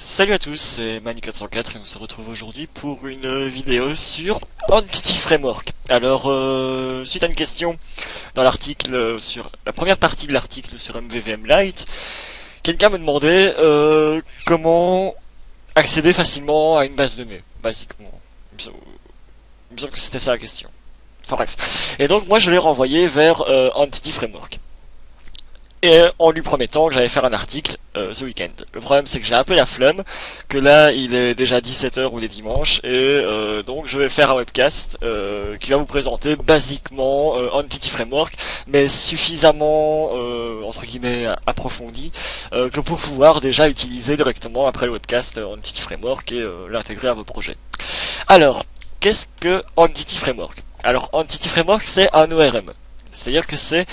Salut à tous, c'est Mani404 et on se retrouve aujourd'hui pour une vidéo sur Entity Framework. Alors, suite à une question dans l'article, sur la première partie de l'article sur MVVM Lite, quelqu'un me demandait comment accéder facilement à une base de données, basiquement. Il me semble que c'était ça la question. Enfin bref. Et donc moi je l'ai renvoyé vers Entity Framework. Et en lui promettant que j'allais faire un article ce week-end. Le problème c'est que j'ai un peu la flemme, que là il est déjà 17h ou les dimanches, et donc je vais faire un webcast qui va vous présenter basiquement Entity Framework, mais suffisamment entre guillemets approfondi que pour pouvoir déjà utiliser directement après le webcast Entity Framework et l'intégrer à vos projets. Alors, qu'est-ce que Entity Framework? Alors Entity Framework c'est un ORM. C'est-à-dire que c'est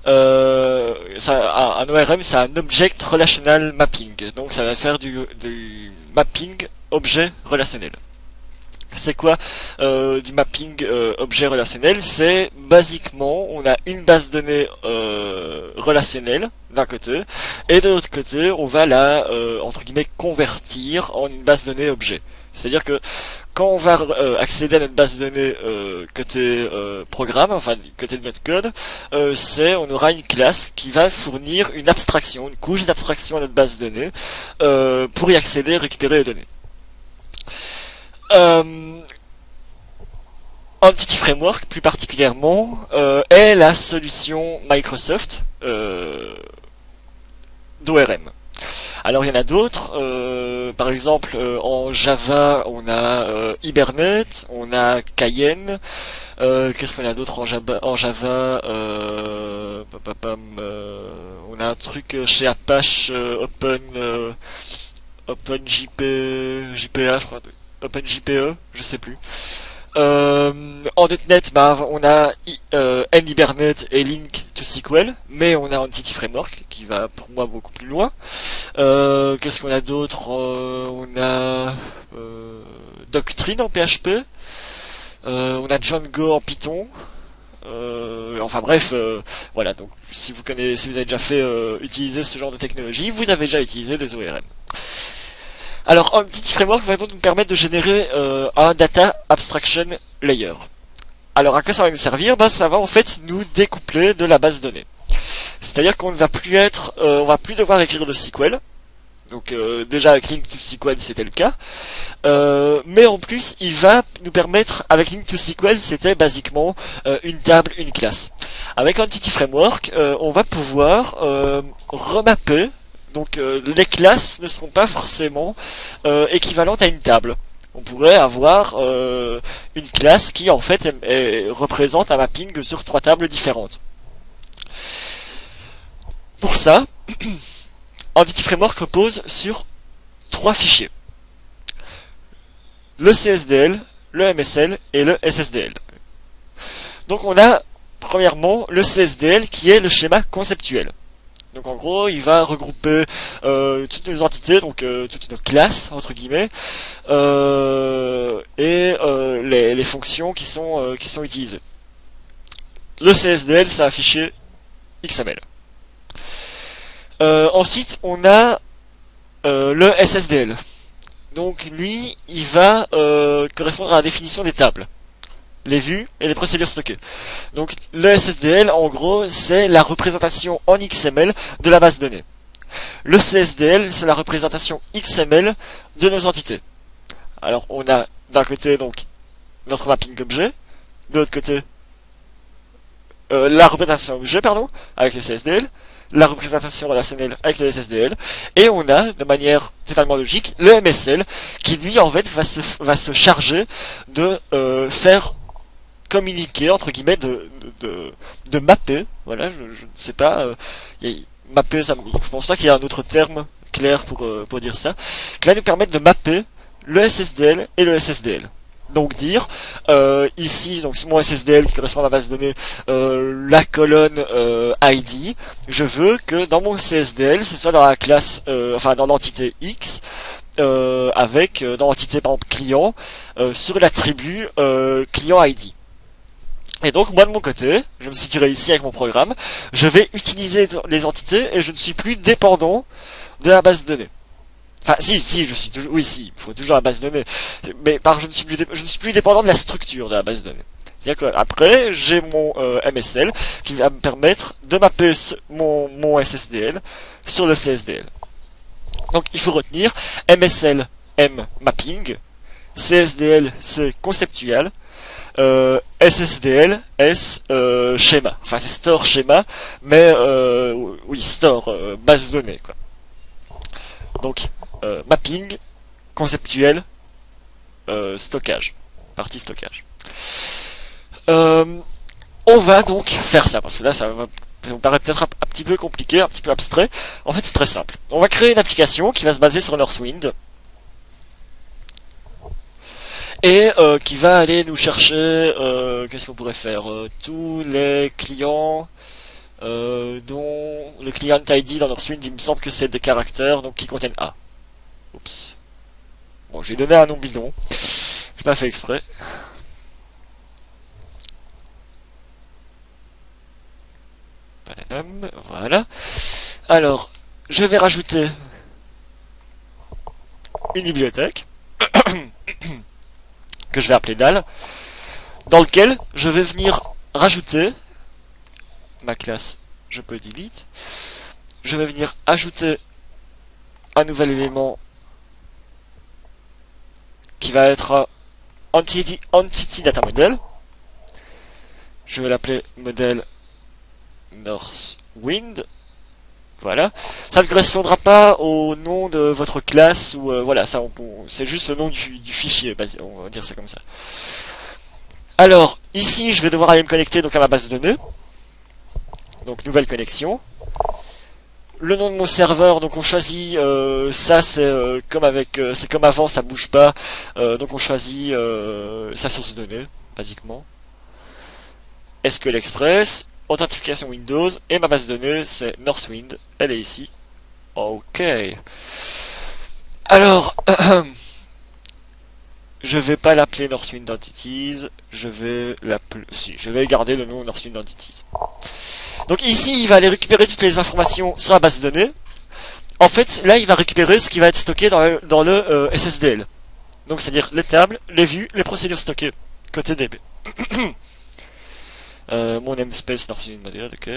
un ORM, c'est un Object Relational Mapping. Donc ça va faire du mapping objet relationnel. C'est quoi du mapping objet relationnel? C'est basiquement, on a une base de données relationnelle d'un côté, et de l'autre côté, on va la entre guillemets convertir en une base de données objet. C'est-à-dire que quand on va accéder à notre base de données côté programme, enfin côté de notre code, on aura une classe qui va fournir une abstraction, une couche d'abstraction à notre base de données pour y accéder et récupérer les données. Entity Framework, plus particulièrement, est la solution Microsoft d'ORM. Alors il y en a d'autres, par exemple en Java on a Hibernate, on a Cayenne, qu'est-ce qu'on a d'autre en Java, on a un truc chez Apache, JPA je crois, OpenJPE, je sais plus. En .NET, on a NHibernate et Link to SQL, mais on a Entity Framework qui va pour moi beaucoup plus loin. Qu'est-ce qu'on a d'autre? On a Doctrine en PHP, on a Django en Python. Enfin bref, voilà. Donc si vous avez déjà fait utiliser ce genre de technologie, vous avez déjà utilisé des ORM. Alors, Entity Framework va donc nous permettre de générer un Data Abstraction Layer. Alors, à quoi ça va nous servir? Ça va en fait nous découpler de la base de données. C'est-à-dire qu'on ne va plus on va plus devoir écrire de SQL. Donc, déjà avec Link to SQL c'était le cas. Mais en plus, il va nous permettre, avec Link to SQL, c'était basiquement une table, une classe. Avec Entity Framework, on va pouvoir remapper. Donc les classes ne seront pas forcément équivalentes à une table. On pourrait avoir une classe qui en fait représente un mapping sur 3 tables différentes. Pour ça, Entity Framework repose sur 3 fichiers. Le CSDL, le MSL et le SSDL. Donc on a premièrement le CSDL qui est le schéma conceptuel. Donc en gros, il va regrouper toutes nos entités, donc toutes nos classes entre guillemets, et les fonctions qui sont utilisées. Le CSDL, c'est un fichier XML. Ensuite, on a le SSDL. Donc lui, il va correspondre à la définition des tables, les vues et les procédures stockées. Donc le SSDL en gros c'est la représentation en XML de la base de données. Le CSDL c'est la représentation XML de nos entités. Alors on a d'un côté donc notre mapping objet, de l'autre côté la représentation objet avec le CSDL, la représentation relationnelle avec le SSDL, et on a de manière totalement logique le MSL qui lui en fait va se charger de faire communiquer entre guillemets de mapper, voilà, je ne sais pas, mapper, je pense pas qu'il y ait un autre terme clair pour dire ça, qui va nous permettre de mapper le SSDL et le SSDL. Donc dire ici, donc mon SSDL qui correspond à ma base de données, la colonne ID, je veux que dans mon CSDL ce soit dans la classe, enfin dans l'entité X, avec dans l'entité par exemple client, sur l'attribut client ID. Et donc moi de mon côté, je me situerai ici avec mon programme, je vais utiliser les entités et je ne suis plus dépendant de la base de données. Enfin, si, je suis toujours, oui, si, il faut toujours la base de données. Mais je ne suis plus dépendant de la structure de la base de données. C'est-à-dire qu'après, j'ai mon MSL qui va me permettre de mapper mon SSDL sur le CSDL. Donc, il faut retenir MSL M mapping, CSDL c'est conceptuel, SSDL S schéma. Enfin, c'est store schéma, mais oui, store base de données quoi. Donc, mapping, conceptuel, stockage, partie stockage. On va donc faire ça, parce que là, ça me paraît peut-être un petit peu compliqué, un petit peu abstrait. En fait, c'est très simple. On va créer une application qui va se baser sur Northwind, et qui va aller nous chercher, qu'est-ce qu'on pourrait faire, tous les clients dont le client ID dans Northwind, il me semble que c'est des caractères donc qui contiennent A. Oups. Bon, j'ai donné un nom bidon. J'ai pas fait exprès. Voilà. Alors, je vais rajouter une bibliothèque que je vais appeler DAL, dans lequel je vais venir rajouter ma classe, je peux delete. Je vais venir ajouter un nouvel élément qui va être entity data model. Je vais l'appeler modèle Northwind. Voilà. Ça ne correspondra pas au nom de votre classe ou voilà, ça c'est juste le nom du fichier basé, on va dire ça comme ça. Alors, ici, je vais devoir aller me connecter donc à ma base de données. Donc nouvelle connexion. Le nom de mon serveur, donc on choisit ça, c'est c'est comme avant, ça bouge pas. Donc on choisit sa source de données, basiquement. SQL Express, authentification Windows, et ma base de données c'est Northwind, elle est ici. Ok. Alors, je vais pas l'appeler Northwind Entities, je vais garder le nom Northwind Entities. Donc ici, il va aller récupérer toutes les informations sur la base de données. En fait, là, il va récupérer ce qui va être stocké dans le SSDL. Donc, c'est-à-dire les tables, les vues, les procédures stockées, côté DB. Mon namespace Northwind model, ok.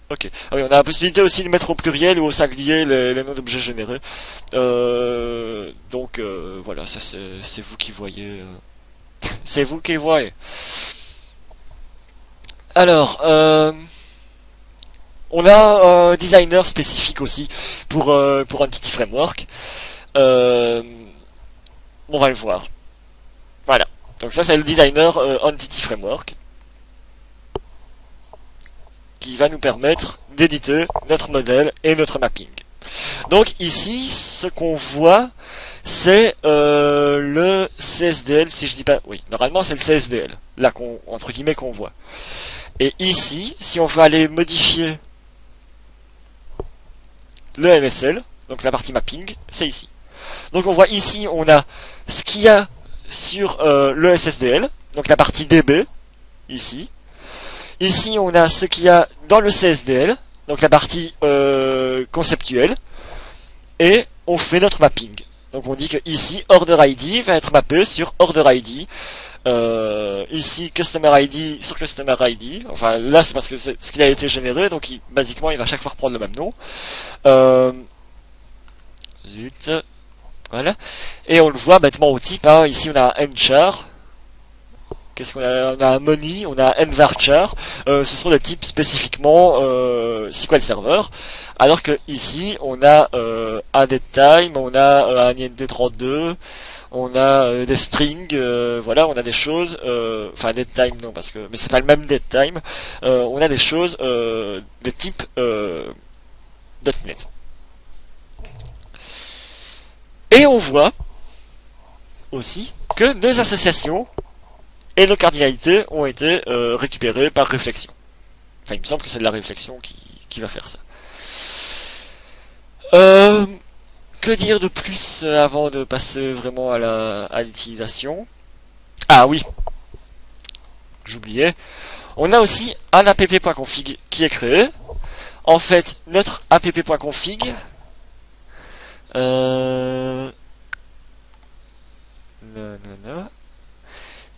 Ok. Ah oui, on a la possibilité aussi de mettre au pluriel ou au singulier les noms d'objets générés. Donc, voilà, ça c'est vous qui voyez. C'est vous qui voyez. Alors, on a un designer spécifique aussi pour Entity Framework. On va le voir. Voilà. Donc ça c'est le designer Entity Framework qui va nous permettre d'éditer notre modèle et notre mapping. Donc ici, ce qu'on voit, c'est le CSDL, si je dis pas... Oui, normalement c'est le CSDL, là, entre guillemets, qu'on voit. Et ici, si on veut aller modifier le MSL, donc la partie mapping, c'est ici. Donc on voit ici, on a ce qu'il y a sur le SSDL, donc la partie DB, ici. Ici, on a ce qu'il y a dans le CSDL, donc la partie conceptuelle, et on fait notre mapping. Donc on dit que ici, Order ID va être mappé sur Order ID, ici, Customer ID sur Customer ID, enfin là c'est parce que c'est ce qui a été généré, donc basiquement il va à chaque fois reprendre le même nom. Zut, voilà. Et on le voit bêtement au type, hein. Ici on a un nchar. Qu'est-ce qu'on a? On a un money, on a un varchar. Ce sont des types spécifiquement SQL Server. Alors que ici, on a un datetime, on a un int32, on a des strings, voilà, on a des choses. Enfin, datetime non, parce que mais c'est pas le même datetime. On a des choses de type .NET. Et on voit aussi que deux associations et nos cardinalités ont été récupérées par réflexion. Enfin, il me semble que c'est de la réflexion qui va faire ça. Que dire de plus avant de passer vraiment à l'utilisation? Ah oui, j'oubliais. On a aussi un app.config qui est créé. En fait, notre app.config, non,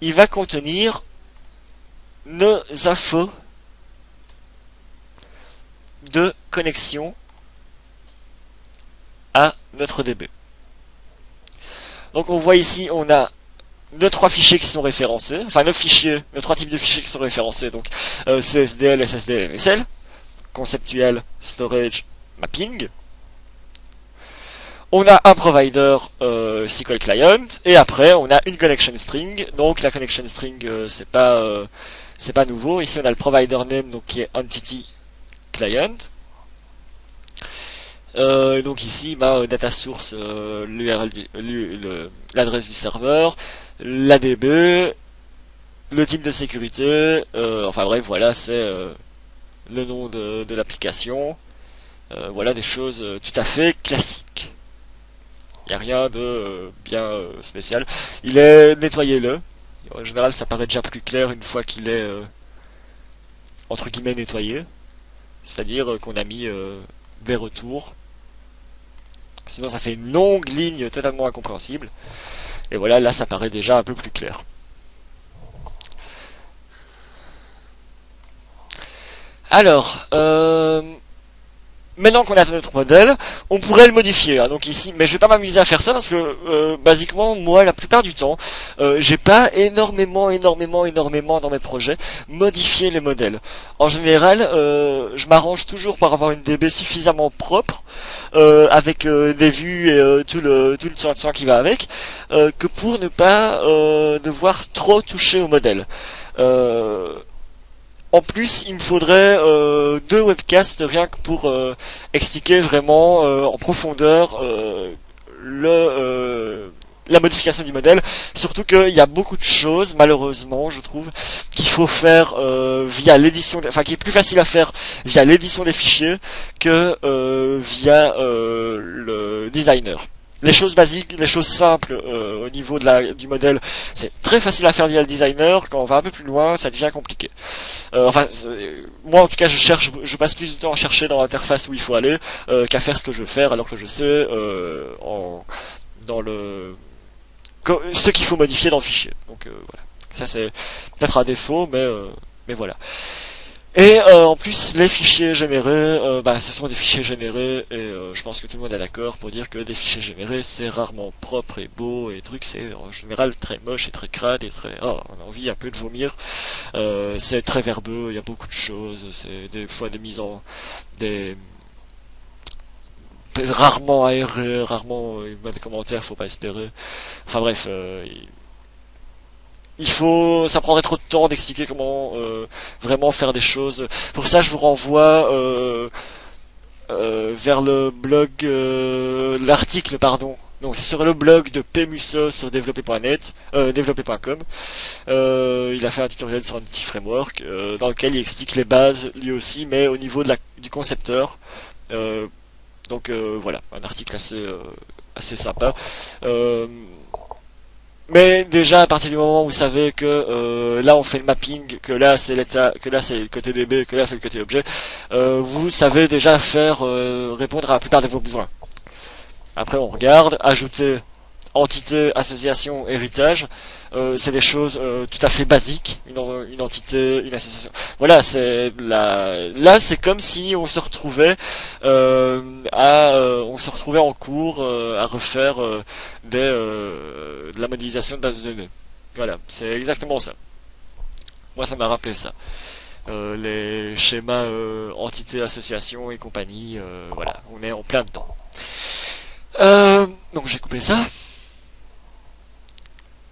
il va contenir nos infos de connexion à notre DB. Donc on voit ici, on a nos trois fichiers qui sont référencés, enfin nos trois types de fichiers qui sont référencés, donc CSDL, SSD, MSL, conceptuel, storage, mapping. On a un provider SQL client, et après on a une connection string. Donc la connection string c'est pas nouveau. Ici on a le provider name, donc qui est entity client. Donc ici data source, l'adresse du serveur, l'ADB, le type de sécurité, enfin bref, voilà, c'est le nom de l'application. Voilà des choses tout à fait classiques. Il n'y a rien de bien spécial. Il est nettoyé-le. En général, ça paraît déjà plus clair une fois qu'il est entre guillemets nettoyé. C'est-à-dire qu'on a mis des retours. Sinon, ça fait une longue ligne totalement incompréhensible. Et voilà, là, ça paraît déjà un peu plus clair. Alors, maintenant qu'on a notre modèle, on pourrait le modifier. Donc ici, mais je vais pas m'amuser à faire ça parce que basiquement, moi, la plupart du temps, j'ai pas énormément dans mes projets modifié les modèles. En général, je m'arrange toujours pour avoir une DB suffisamment propre, avec des vues et tout le soin qui va avec, que pour ne pas devoir trop toucher au modèle. En plus, il me faudrait 2 webcasts rien que pour expliquer vraiment en profondeur la modification du modèle. Surtout qu'il y a beaucoup de choses, malheureusement, je trouve, qu'il faut faire via l'édition, enfin qui est plus facile à faire via l'édition des fichiers que via le designer. Les choses basiques, les choses simples au niveau du modèle, c'est très facile à faire via le designer. Quand on va un peu plus loin, ça devient compliqué. Moi en tout cas, je passe plus de temps à chercher dans l'interface où il faut aller qu'à faire ce que je veux faire, alors que je sais dans ce qu'il faut modifier dans le fichier. Donc voilà, ça c'est peut-être un défaut, mais voilà. Et en plus, les fichiers générés, ce sont des fichiers générés, et je pense que tout le monde est d'accord pour dire que des fichiers générés, c'est rarement propre et beau, et trucs, c'est en général très moche et très crade, et très... Oh, on a envie un peu de vomir. C'est très verbeux, il y a beaucoup de choses, c'est des fois des mises en... rarement aéré, rarement des commentaires, faut pas espérer. Enfin bref, ça prendrait trop de temps d'expliquer comment vraiment faire des choses. Pour ça, je vous renvoie vers le blog, l'article, pardon. Donc c'est sur le blog de Pmusso sur développer.net, développer.com. Il a fait un tutoriel sur un petit framework dans lequel il explique les bases lui aussi, mais au niveau du concepteur. Voilà, un article assez sympa. Mais déjà à partir du moment où vous savez que là on fait le mapping, que là c'est l'état, que là c'est le côté DB, que là c'est le côté objet, vous savez déjà faire répondre à la plupart de vos besoins. Après on regarde, ajouter entité, association, héritage, c'est des choses tout à fait basiques, une entité, une association. Voilà, là c'est comme si on se retrouvait en cours à refaire de la modélisation de base de données. Voilà, c'est exactement ça. Moi ça m'a rappelé ça. Les schémas entité, association et compagnie, voilà, on est en plein dedans. Donc j'ai coupé ça.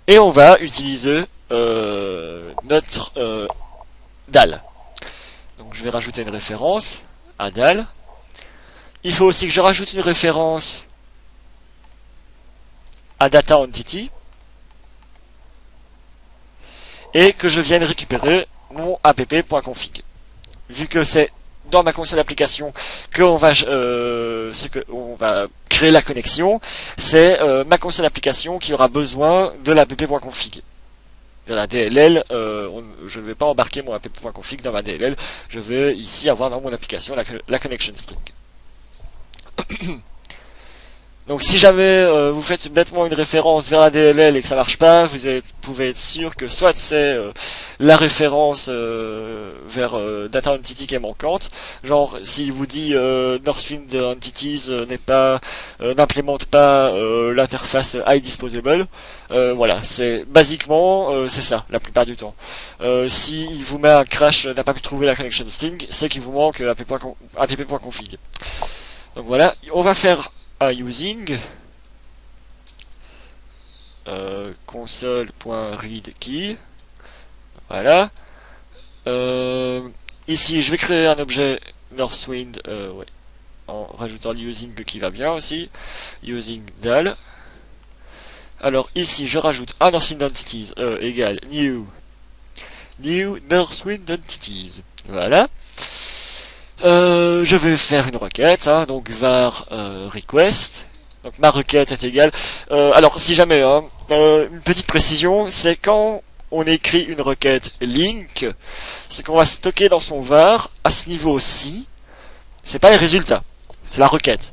Et on va utiliser notre DAL. Donc je vais rajouter une référence à DAL. Il faut aussi que je rajoute une référence à Data Entity. Et que je vienne récupérer mon app.config. Vu que c'est dans ma console d'application qu'on va créer la connexion, c'est ma console d'application qui aura besoin de l'app.config. Dans la DLL, je ne vais pas embarquer mon app.config dans ma DLL, je vais ici avoir dans mon application la connection string. Donc si jamais vous faites bêtement une référence vers la DLL et que ça marche pas, pouvez être sûr que soit c'est la référence vers Data Entity qui est manquante, genre s'il vous dit Northwind Entities n'implémente pas l'interface iDisposable, voilà, c'est basiquement c'est ça la plupart du temps. S'il vous met un crash, n'a pas pu trouver la connection string, c'est qu'il vous manque app.config. Donc voilà, on va faire un using console.readKey. Voilà. Ici, je vais créer un objet Northwind ouais, en rajoutant l'using qui va bien aussi. Using dal. Alors ici, je rajoute un Northwind Entities égale new Northwind Entities. Voilà. Je vais faire une requête, hein, donc var request. Donc ma requête est égale. Alors si jamais, hein, une petite précision, c'est quand on écrit une requête link, ce qu'on va stocker dans son var à ce niveau-ci, c'est pas les résultats, c'est la requête.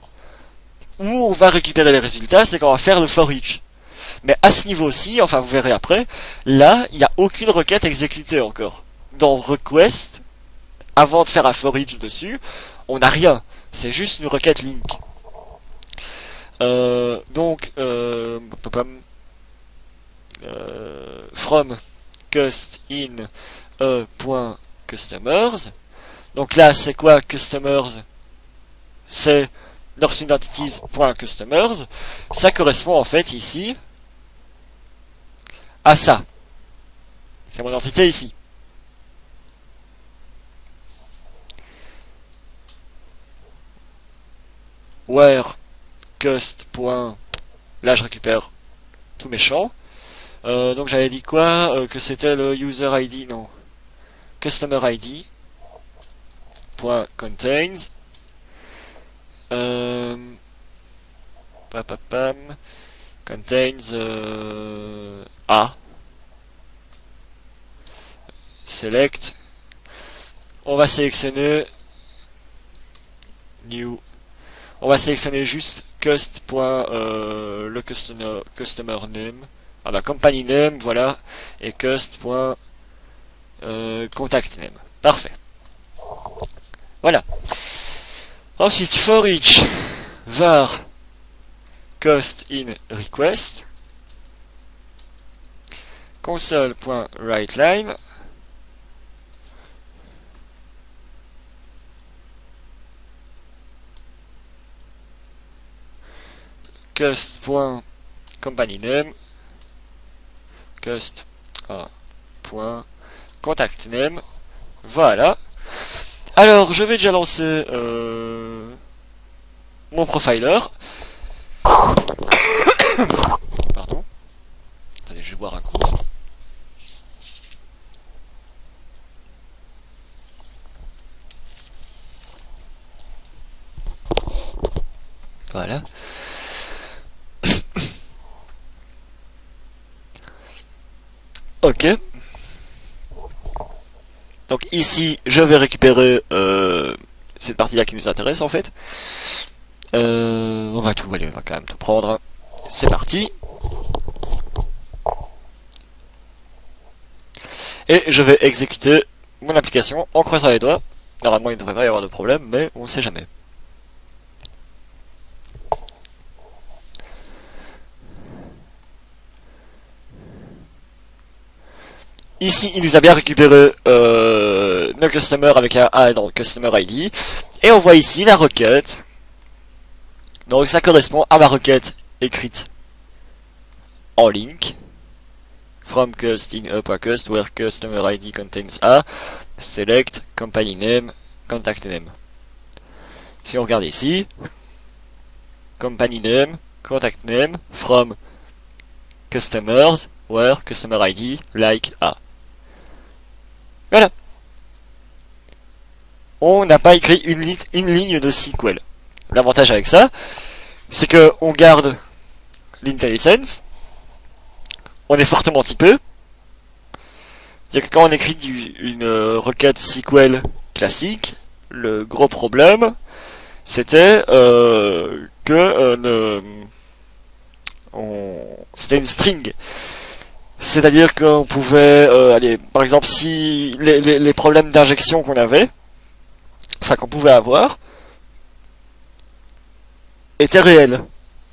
Où on va récupérer les résultats, c'est quand on va faire le for each. Mais à ce niveau-ci, enfin vous verrez après, là il n'y a aucune requête exécutée encore. Dans request, avant de faire un for each dessus, on n'a rien. C'est juste une requête link. From cust in .customers. Donc là, c'est quoi customers? C'est northwindentities.customers. Ça correspond en fait ici à ça. C'est mon entité ici. Where cust. Là je récupère tous mes champs. Donc j'avais dit quoi, que c'était le user ID, non, customer ID .contains contains A select. On va sélectionner new. On va sélectionner juste cust. Le customer name, la company name, voilà, et cust. Contact name. Parfait. Voilà. Ensuite, for each var cust in request console.writeLine cust.company name cust.contact name. Voilà. Alors je vais déjà lancer mon profiler. Pardon. Attendez, je vais boire un coup. Voilà. Ok. Donc ici, je vais récupérer cette partie-là qui nous intéresse en fait. On va quand même tout prendre. C'est parti. Et je vais exécuter mon application en croisant les doigts. Normalement, il ne devrait pas y avoir de problème, mais on ne sait jamais. Ici, il nous a bien récupéré nos customers avec un A dans le customer ID. Et on voit ici la requête. Donc ça correspond à ma requête écrite en link. From cust in a.cust where customer ID contains A, select company name, contact name. Si on regarde ici, company name, contact name, from customers where customer ID like A. Voilà. On n'a pas écrit une ligne de SQL. L'avantage avec ça, c'est que on garde l'IntelliSense, on est fortement typé, C'est-à-dire que quand on écrit une requête SQL classique, le gros problème, c'était c'était une string. C'est-à-dire qu'on pouvait, aller, par exemple, si les problèmes d'injection qu'on avait, enfin qu'on pouvait avoir, étaient réels.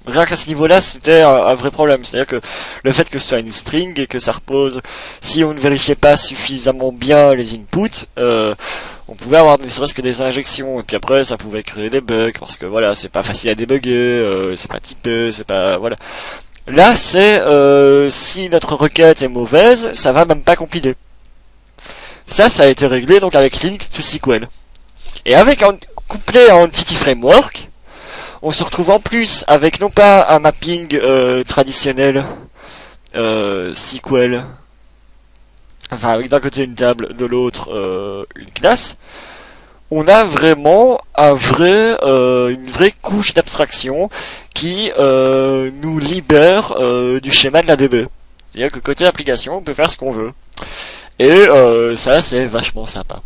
Rien qu'à ce niveau-là, c'était un vrai problème. C'est-à-dire que le fait que ce soit une string et que ça repose, si on ne vérifiait pas suffisamment bien les inputs, on pouvait avoir ne serait-ce que des injections. Et puis après, ça pouvait créer des bugs parce que voilà, c'est pas facile à débugger, c'est pas typé, c'est pas voilà. Là, c'est si notre requête est mauvaise, ça va même pas compiler. Ça a été réglé donc avec Link to SQL. Et avec couplé à Entity Framework, on se retrouve en plus avec non pas un mapping traditionnel SQL, enfin avec d'un côté une table, de l'autre une classe. On a vraiment une vraie couche d'abstraction qui nous libère du schéma de la DB. C'est-à-dire que côté application, on peut faire ce qu'on veut. Et ça, c'est vachement sympa.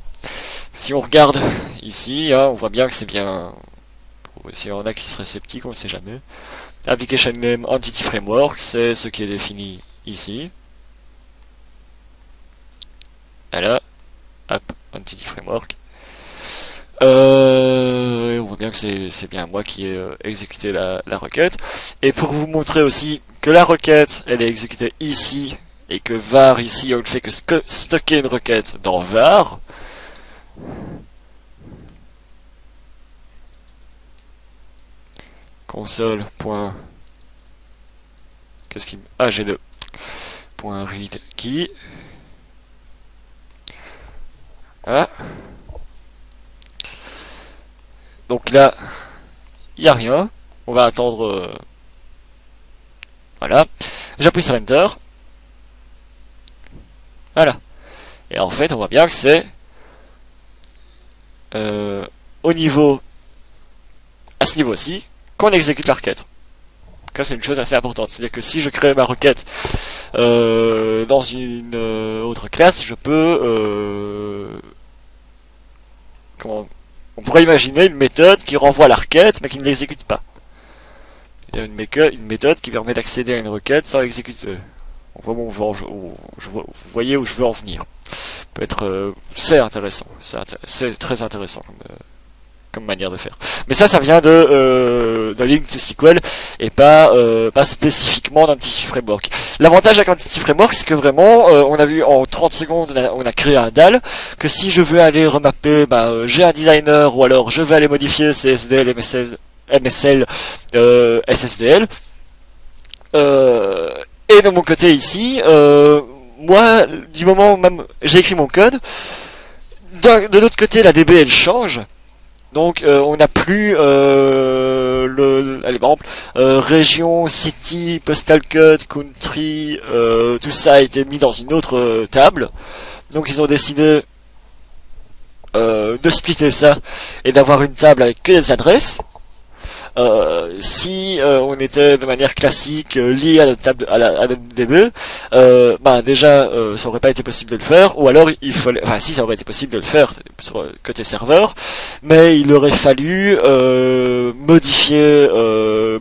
Si on regarde ici, hein, on voit bien que c'est bien. S'il y en a qui seraient sceptiques, on ne sait jamais. Application name Entity Framework, c'est ce qui est défini ici. Voilà. Hop, Entity Framework. On voit bien que c'est bien moi qui ai exécuté la requête. Et pour vous montrer aussi que la requête, elle est exécutée ici, et que var ici, on ne fait que stocker une requête dans var. Console. Qu'est-ce qui G2. .read key. Ah. Donc là, il n'y a rien. On va attendre. Voilà. J'appuie sur Enter. Voilà. Et en fait, on voit bien que c'est au niveau, à ce niveau-ci, qu'on exécute la requête. Ça, c'est une chose assez importante. C'est-à-dire que si je crée ma requête dans une autre classe, je peux... on pourrait imaginer une méthode qui renvoie la requête, mais qui ne l'exécute pas. Il y a une méthode qui permet d'accéder à une requête sans exécuter. Vous voyez où je veux en venir. Peut être, c'est intéressant. C'est très intéressant comme manière de faire. Mais ça vient de Link to SQL et pas spécifiquement d'Entity Framework. L'avantage avec Entity Framework, c'est que vraiment, on a vu en 30 secondes, on a créé un DAL, que si je veux aller remapper, j'ai un designer, ou alors je veux aller modifier CSDL, MSL, SSDL, et de mon côté ici, moi, du moment où même j'ai écrit mon code, de l'autre côté, la DB, elle change. Donc on n'a plus allez, par exemple région, city, postal code, country, tout ça a été mis dans une autre table. Donc ils ont décidé de splitter ça et d'avoir une table avec que des adresses. Si on était de manière classique lié à notre table, à notre DB, déjà ça aurait pas été possible de le faire, ou alors il fallait, enfin si ça aurait été possible de le faire sur côté serveur, mais il aurait fallu modifier,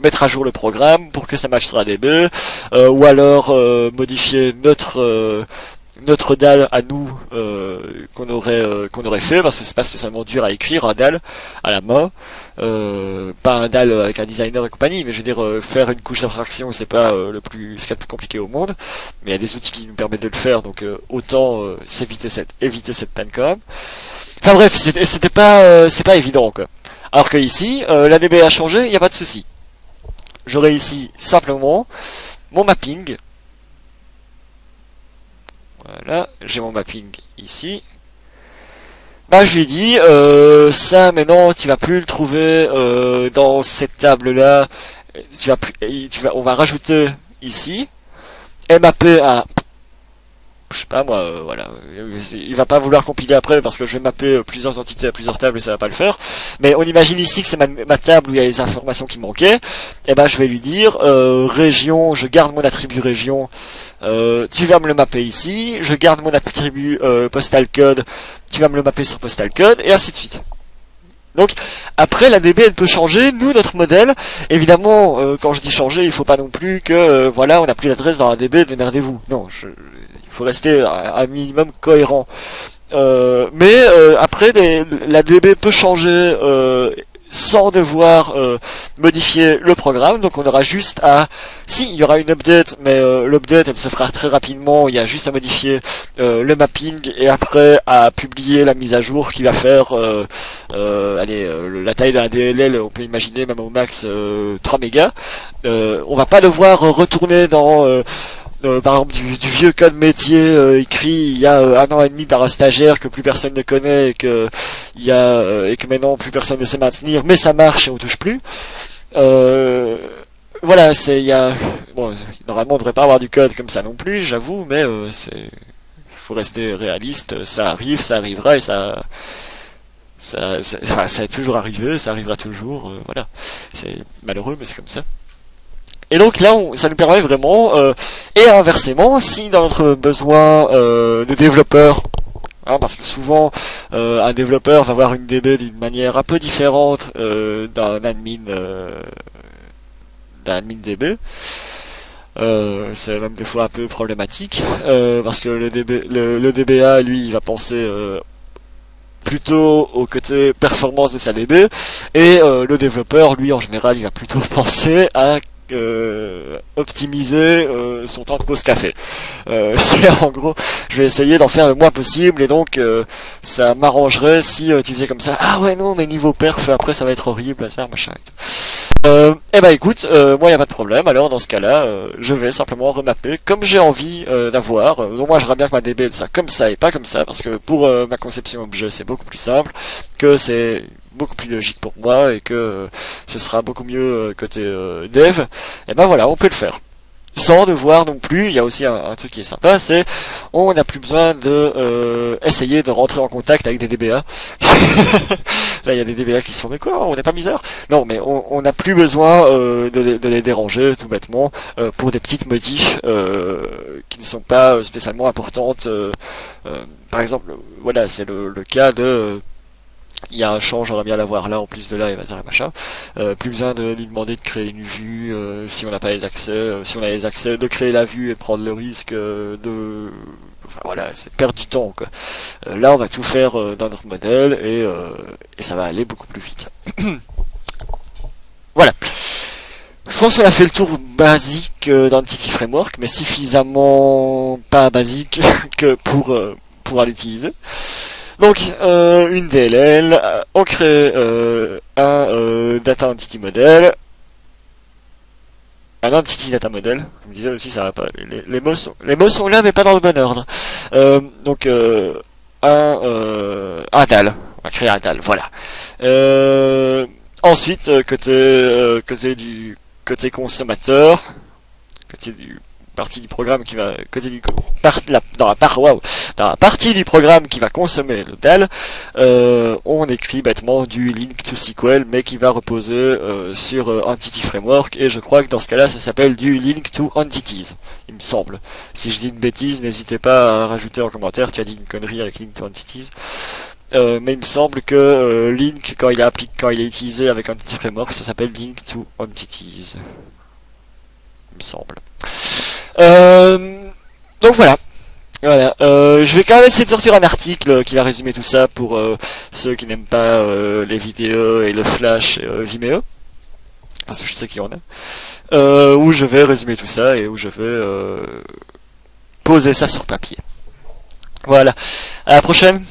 mettre à jour le programme pour que ça marche sur la DB, ou alors modifier notre DAL à nous qu'on aurait fait, parce que c'est pas spécialement dur à écrire un DAL à la main, pas un DAL avec un designer et compagnie, mais je veux dire faire une couche d'abstraction, c'est pas ce qu'il y a de plus compliqué au monde, mais il y a des outils qui nous permettent de le faire, donc autant éviter cette peine quand même. Enfin bref, c'était pas c'est pas évident quoi. Alors que ici la DB a changé, il n'y a pas de souci. J'aurai ici simplement mon mapping. Voilà, j'ai mon mapping ici. Je lui ai dit, ça maintenant tu vas plus le trouver dans cette table là. On va rajouter ici, mappé à je sais pas moi, voilà, il va pas vouloir compiler après parce que je vais mapper plusieurs entités à plusieurs tables et ça va pas le faire. Mais on imagine ici que c'est ma table où il y a les informations qui manquaient. Et ben je vais lui dire région, je garde mon attribut région, tu vas me le mapper ici, je garde mon attribut postal code, tu vas me le mapper sur postal code, et ainsi de suite. Donc après la DB elle peut changer, nous notre modèle, évidemment quand je dis changer il faut pas non plus que voilà on n'a plus d'adresse dans la DB, démerdez-vous. Non, il faut rester un minimum cohérent. Mais après la DB peut changer sans devoir modifier le programme, donc on aura juste à, si il y aura une update, mais l'update elle se fera très rapidement, il y a juste à modifier le mapping et après à publier la mise à jour qui va faire la taille d'un DLL, on peut imaginer même au max 3 mégas. On va pas devoir retourner dans par exemple du vieux code métier écrit il y a 1 an et demi par un stagiaire que plus personne ne connaît et que et que maintenant plus personne ne sait maintenir, mais ça marche et on touche plus. Voilà, bon, normalement on devrait pas avoir du code comme ça non plus, j'avoue, mais faut rester réaliste, ça arrive, ça arrivera et ça est toujours arrivé, ça arrivera toujours, voilà. C'est malheureux mais c'est comme ça. Et donc là, ça nous permet vraiment, et inversement, si dans notre besoin de développeur, parce que souvent un développeur va voir une DB d'une manière un peu différente d'un admin DB, c'est même des fois un peu problématique, parce que le DBA, lui, il va penser plutôt au côté performance de sa DB, et le développeur, lui, en général, il va plutôt penser à optimiser son temps de pause café. C'est en gros, je vais essayer d'en faire le moins possible et donc ça m'arrangerait si tu faisais comme ça. Ah ouais non, mais niveau perf après ça va être horrible, ça machin et tout. Eh ben écoute, moi y a pas de problème. Alors dans ce cas-là, je vais simplement remapper comme j'ai envie d'avoir. Donc moi j'aimerais bien que ma DB soit comme ça et pas comme ça parce que pour ma conception objet c'est beaucoup plus simple, que c'est beaucoup plus logique pour moi et que ce sera beaucoup mieux côté dev. Et ben voilà, on peut le faire sans devoir non plus. Il y a aussi un truc qui est sympa, c'est on n'a plus besoin de essayer de rentrer en contact avec des DBA. Là il y a des DBA qui se font mais quoi, on n'est pas misère. Non mais on n'a plus besoin de les déranger tout bêtement pour des petites modifs qui ne sont pas spécialement importantes. Par exemple, voilà, c'est le cas de il y a un champ, j'aimerais bien l'avoir là en plus de là et machin. Plus besoin de lui demander de créer une vue si on n'a pas les accès, si on a les accès, de créer la vue et de prendre le risque enfin voilà, c'est perdre du temps quoi. Là on va tout faire dans notre modèle et ça va aller beaucoup plus vite. Voilà. Je pense qu'on a fait le tour basique d'Entity Framework, mais suffisamment pas basique que pour pouvoir l'utiliser. Donc une DLL, on crée un Data Entity Model, un Entity Data Model. Je me disais aussi ça va pas. Les mots sont là mais pas dans le bon ordre. Donc un DAL. On va créer un DAL. Voilà. Ensuite côté consommateur, côté du partie du programme qui va dans la partie du programme qui va consommer le DAL, on écrit bêtement du link to SQL mais qui va reposer sur Entity Framework et je crois que dans ce cas-là ça s'appelle du link to entities, il me semble. Si je dis une bêtise, n'hésitez pas à rajouter en commentaire, tu as dit une connerie avec link to entities. Mais il me semble que link quand il est utilisé avec Entity Framework ça s'appelle link to entities. Il me semble. Donc voilà. Je vais quand même essayer de sortir un article qui va résumer tout ça pour ceux qui n'aiment pas les vidéos et le flash Vimeo, parce que je sais qu'il y en a, où je vais résumer tout ça et où je vais poser ça sur papier. Voilà. À la prochaine.